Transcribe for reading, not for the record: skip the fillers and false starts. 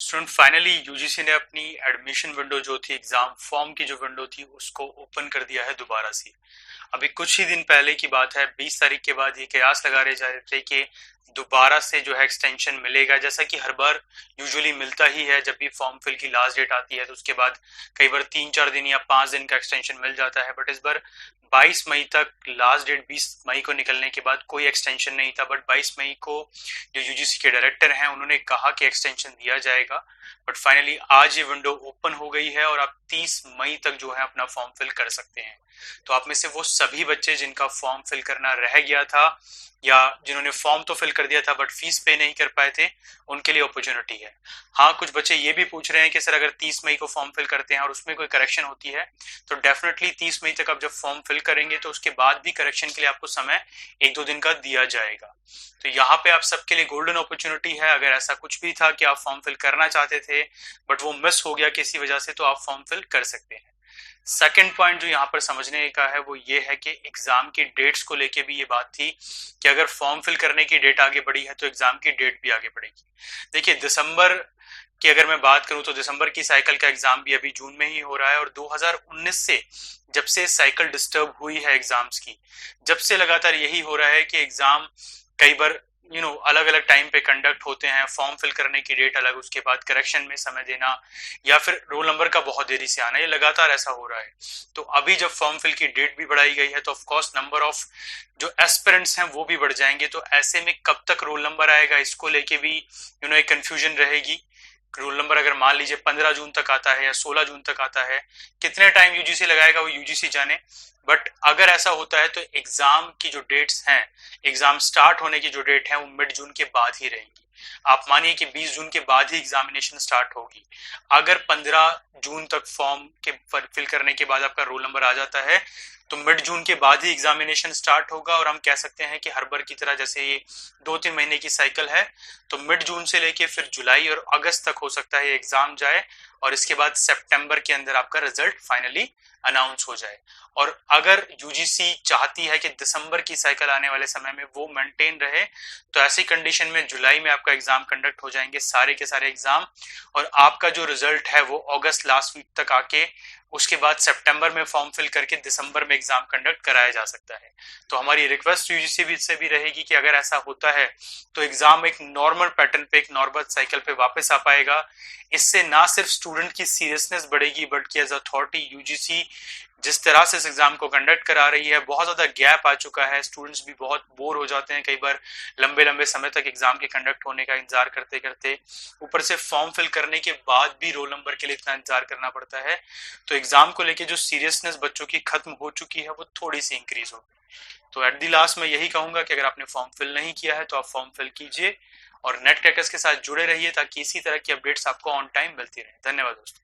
Student finally UGC ने अपनी admission window जो थी, एग्जाम फॉर्म की जो विंडो थी, उसको ओपन कर दिया है दोबारा से। अभी कुछ ही दिन पहले की बात है, 20 तारीख के बाद ये कयास लगा रहे जा रहे थे कि दोबारा से जो है एक्सटेंशन मिलेगा, जैसा कि हर बार यूजुअली मिलता ही है। जब भी फॉर्म फिल की लास्ट डेट आती है तो उसके बाद कई बार 3-4 दिन या 5 दिन का एक्सटेंशन मिल जाता है। बट इस बार 22 मई तक लास्ट डेट, 20 मई को निकलने के बाद कोई एक्सटेंशन नहीं था। बट 22 मई को जो यूजीसी के डायरेक्टर हैं उन्होंने कहा कि एक्सटेंशन दिया जाएगा। बट फाइनली आज ये विंडो ओपन हो गई है और आप 30 मई तक जो है अपना फॉर्म फिल कर सकते हैं। तो आप में से वो सभी बच्चे जिनका फॉर्म फिल करना रह गया था या जिन्होंने फॉर्म तो फिल कर दिया था बट फीस पे नहीं कर पाए थे, उनके लिए अपॉर्चुनिटी है। हाँ, कुछ बच्चे ये भी पूछ रहे हैं कि सर अगर 30 मई को फॉर्म फिल करते हैं और उसमें कोई करेक्शन होती है तो डेफिनेटली 30 मई तक आप जब फॉर्म फिल करेंगे तो उसके बाद भी करेक्शन के लिए आपको समय 1-2 दिन का दिया जाएगा। तो यहाँ पे आप सबके लिए गोल्डन अपॉर्चुनिटी है। अगर ऐसा कुछ भी था कि आप फॉर्म फिल करना चाहते थे बट वो मिस हो गया किसी वजह से, तो आप फॉर्म फिल कर सकते हैं। सेकंड पॉइंट जो यहाँ पर समझने का है वो ये है कि एग्जाम की डेट्स को लेके भी ये बात थी कि अगर फॉर्म फिल करने की डेट आगे बढ़ी है तो एग्जाम की डेट भी आगे बढ़ेगी। देखिए, दिसंबर की अगर मैं बात करूं तो दिसंबर की साइकिल का एग्जाम भी अभी जून में ही हो रहा है। और 2019 से जब से साइकिल डिस्टर्ब हुई है एग्जाम्स की, जब से लगातार यही हो रहा है कि एग्जाम कई बार अलग अलग टाइम पे कंडक्ट होते हैं। फॉर्म फिल करने की डेट अलग, उसके बाद करेक्शन में समय देना या फिर रोल नंबर का बहुत देरी से आना, ये लगातार ऐसा हो रहा है। तो अभी जब फॉर्म फिल की डेट भी बढ़ाई गई है तो ऑफ कोर्स नंबर ऑफ जो एस्पिरेंट्स हैं वो भी बढ़ जाएंगे। तो ऐसे में कब तक रोल नंबर आएगा, इसको लेके भी एक कंफ्यूजन रहेगी। रोल नंबर अगर मान लीजिए 15 जून तक आता है या 16 जून तक आता है, कितने टाइम यूजीसी लगाएगा वो यूजीसी जाने। बट अगर ऐसा होता है तो एग्जाम की जो डेट्स हैं, एग्जाम स्टार्ट होने की जो डेट है वो मिड जून के बाद ही रहेंगी। आप मानिए कि 20 जून के बाद ही एग्जामिनेशन स्टार्ट होगी। अगर 15 जून तक फॉर्म के फिल करने के बाद आपका रोल नंबर आ जाता है तो मिड जून के बाद ही एग्जामिनेशन स्टार्ट होगा। और हम कह सकते हैं कि हर बार की तरह जैसे ये 2-3 महीने की साइकिल है, तो मिड जून से लेके फिर जुलाई और अगस्त तक हो सकता है एग्जाम जाए और इसके बाद सितंबर के अंदर आपका रिजल्ट फाइनली अनाउंस हो जाए। और अगर यूजीसी चाहती है कि दिसंबर की साइकिल आने वाले समय में वो मेंटेन रहे, तो ऐसी कंडीशन में जुलाई में आपका एग्जाम कंडक्ट हो जाएंगे, सारे के सारे एग्जाम। और आपका जो रिजल्ट है वो अगस्त लास्ट वीक तक आके उसके बाद सितंबर में फॉर्म फिल करके दिसंबर में एग्जाम कंडक्ट कराया जा सकता है। तो हमारी रिक्वेस्ट यूजीसी से भी रहेगी कि अगर ऐसा होता है तो एग्जाम एक नॉर्मल पैटर्न पे, एक नॉर्मल साइकिल पे वापस आ पाएगा। इससे ना सिर्फ स्टूडेंट की सीरियसनेस बढ़ेगी बल्कि एज अथॉरिटी यूजीसी जिस तरह से इस एग्जाम को कंडक्ट करा रही है, बहुत ज्यादा गैप आ चुका है। स्टूडेंट्स भी बहुत बोर हो जाते हैं कई बार लंबे लंबे समय तक एग्जाम के कंडक्ट होने का इंतजार करते करते। ऊपर से फॉर्म फिल करने के बाद भी रोल नंबर के लिए इतना इंतजार करना पड़ता है। तो एग्जाम को लेके जो सीरियसनेस बच्चों की खत्म हो चुकी है वो थोड़ी सी इंक्रीज होगी। तो एट दी लास्ट मैं यही कहूंगा कि अगर आपने फॉर्म फिल नहीं किया है तो आप फॉर्म फिल कीजिए और नेट क्रैकर्स के साथ जुड़े रहिए ताकि इसी तरह की अपडेट्स आपको ऑन टाइम मिलती रहे। धन्यवाद दोस्तों।